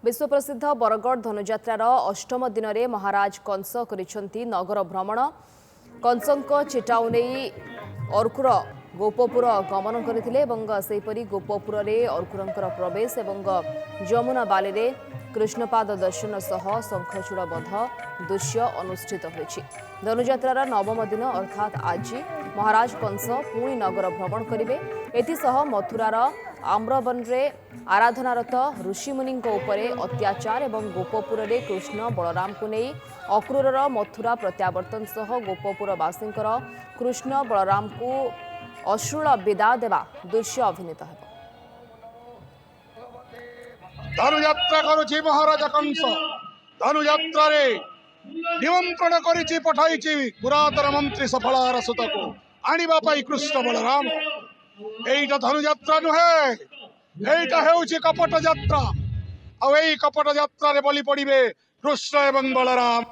विश्व प्रसिद्ध बरगढ़ धनुजात्रार अष्टम दिन में महाराज कंस करिसेंती नगर भ्रमण। कंसक चेताऊ नहीं अर्कुर गोपपुर गमन करथिले एवं सेहीपरि गोपपुर रे अर्कुरंकर प्रवेश एवं जमुना बाली रे कृष्णपाद दर्शन सह शंखचूड़ बध दृश्य अनुष्ठित होइछि। धनुजात्रार नवम दिन अर्थात आज महाराज कंस पुणी नगर भ्रमण करिवे। एथिसह मथुरार आम्रवन रे आराधनारत ऋषिमुनि उपरे अत्याचार एवं गोपपुर रे कृष्ण बलराम को नहीं अक्रूरर मथुरा प्रत्यावर्तन सह गोपपुरवासी कृष्ण बलराम को अश्रुल विदा देवा दृश्य अभिनीत है। धनुयात्रा करुछि महाराज कंस। धनुयात्रा रे निमंत्रण करिछि पठाइछि पुरातन मंत्री सफलार सुत को आनिबा पई कृष्ण बलराम। एइटा धनुयात्रा नुहे, एइटा हेउछि कपट यात्रा। आ एई कपट यात्रा रे बलि पड़िबे कृष्ण एवं बलराम।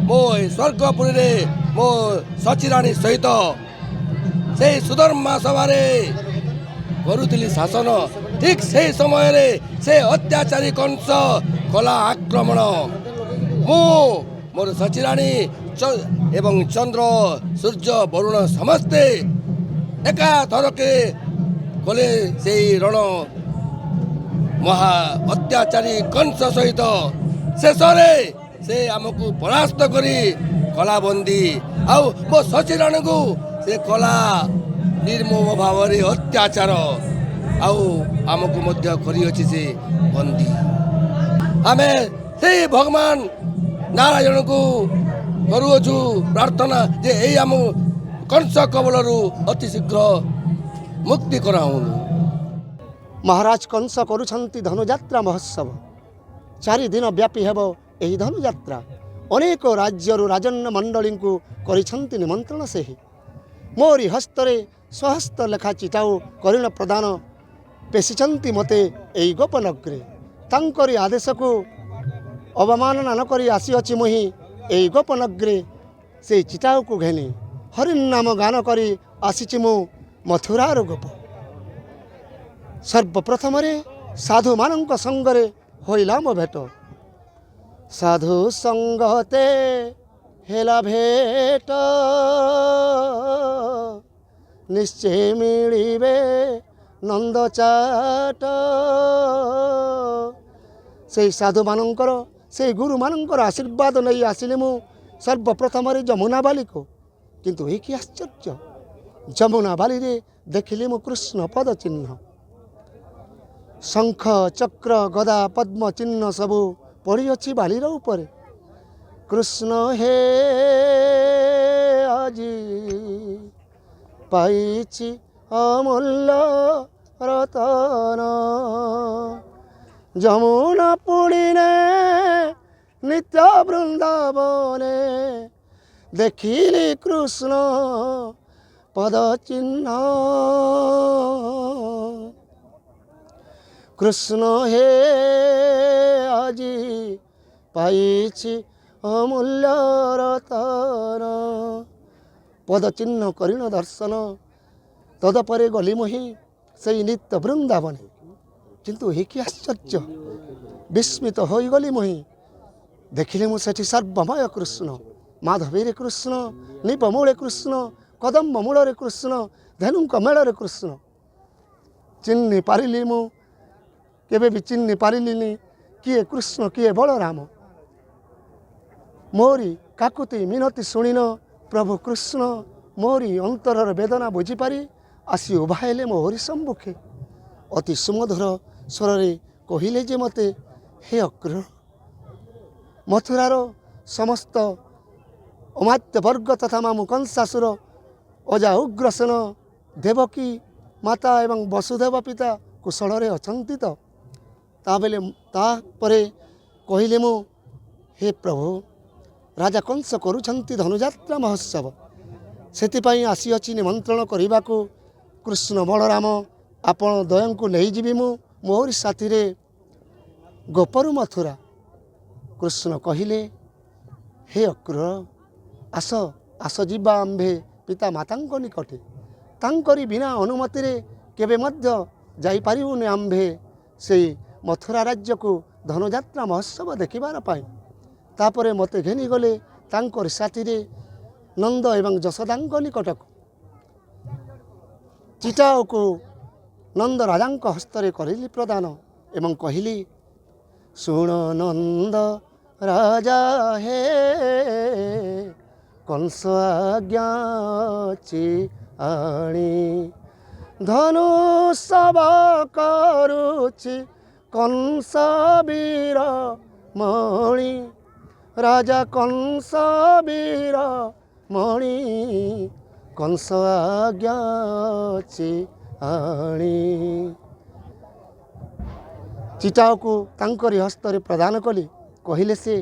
मो स्वर्गपुरी रे मो सचिराणी सहित से सुधर्मा सभा करुली शासन। ठीक से समय रे से अत्याचारी कंस कला आक्रमण। मोर सचिराणी एवं चंद्र सूर्य वरुण समस्ते एका थरके कले से रण महा अत्याचारी कंस सहित शेष से आमको परास्त करी कलाबंदी आउ मो सचिराणी को से कला निर्मम भाव अत्याचार आउ आमको मध्य करी अछि से बंदी। आमे से भगवान नारायण को करूछु प्रार्थना जे एई आम कंस कबलरू अति शीघ्र मुक्ति कराऊ। महाराज कंस करुछंती धनुयात्रा महोत्सव। 4 दिन व्यापी हेब एही धनुयात्रा। अनेक राज्यर राजन्य मंडली को करिछंती निमंत्रण। से मोरी हस्तरे स्वहस्त लेखा चिटाऊ करिण प्रदान पेशिचंती मते एई गोपनगरे। तांकरी आदेश को अवमानना न करी आसीअछि मुहि एई गोपनगरे। से चिटाऊ को घेनी हरिन नाम गान करी आसीछि मु मथुरार गोप। सर्वप्रथम साधु मानक संगरे होइला मो भेट। साधु संगते हेला भेट निश्चय मिलिबे नंद चाट। से साधु मानकर से गुरु मानकर आशीर्वाद नहीं आसिले मु सर्वप्रथम जमुना बाली को। किंतु एक कि आश्चर्य, जमुना बाली रे देखिले मु कृष्ण पद चिन्ह। शंख चक्र गदा पद्म चिन्ह सबु पड़ी अच्छी बालीर ऊपर। कृष्ण हे आजी पाइछि अमूल्य रतन। जमुना पुणिने नित्य वृंदावने देखिली कृष्ण पद चिन्ह। कृष्ण हे आजी पाइछि अमूल्य रतन। पद चिन्ह करिण दर्शन तदपरे गली मुहि से नित्य वृंदावने। किंतु हे कि आश्चर्य, विस्मित हो गली मुहि। देखिले मु सेठी सर्वमय कृष्ण। माधवीरे कृष्ण, निपमूले कृष्ण, कदम्ब मूल कृष्ण, धेनुक मेल कृष्ण। चिन्ह पारिली मु केबे भी चिन्ह पारिलिनी किए कृष्ण किए बलराम। मोरी काकुति मिनती शुणिन प्रभु कृष्ण। मोरी अंतरर वेदना बुझीपारी आसी उभाइले मो हरि सम्मुखे। अति सुमधुर स्वर कहिले जे मते, हे अक्रूर, मथुरार समस्त अमात्य वर्ग तथा मामु कंसासुर अजा उग्रसेन देवकी माता एवं वसुदेव पिता कुशल अछंती तो। ताबेले तापरे कहिले मु, हे प्रभु ରାଜା କଂସ କରୁଛନ୍ତି ଧନୁଯାତ୍ରା ମହୋତ୍ସବ। ସେଥିପାଇଁ ଆସିଅଛି ନିମନ୍ତ୍ରଣ କରିବାକୁ କୃଷ୍ଣ ବଳରାମ ଆପଣ ଦ୍ୱୟଙ୍କୁ ନେଇଯିବି ମୁଁ ମୋରି ସାଥିରେ ଗୋପରୁ ମଥୁରା। କୃଷ୍ଣ କହିଲେ ହେ ଅକ୍ରୁର ଆସ ଆସ ଯିବା ଆମ୍ଭେ ପିତା ମାତାଙ୍କ ନିକଟେ। ତାଙ୍କରି ବିନା ଅନୁମତିରେ କେବେ ମଧ୍ୟ ଯାଇପାରିବୁନି ଆମ୍ଭେ ସେଇ ମଥୁରା ରାଜ୍ୟକୁ ଧନୁଯାତ୍ରା ମହୋତ୍ସବ ଦେଖିବାର ପାଇଁ। ତାପରେ ମୋତେ ଘେନିଗଲେ ତାଙ୍କରି ସାଥିରେ ନନ୍ଦ ଏବଂ ଯଶୋଦାଙ୍କ ନିକଟକୁ। ଚିଟାଉକୁ ନନ୍ଦ ରାଜାଙ୍କ ହସ୍ତରେ କରିଲି ପ୍ରଦାନ ଏବଂ କହିଲି ଶୁଣ ନନ୍ଦ ରାଜା ହେ କଂସ ଆଜ୍ଞା ଅଛି ଆଣି ଧନୁଷବ କରୁଛି କଂସ ବୀର ମଣି ରାଜା କଂସ ବୀର ମଣି କଂସ ଆଜ୍ଞା ଅଛି ଆଣି। ଚିଟାଉକୁ ତାଙ୍କରି ହସ୍ତରେ ପ୍ରଦାନ କଲି। କହିଲେ ସେ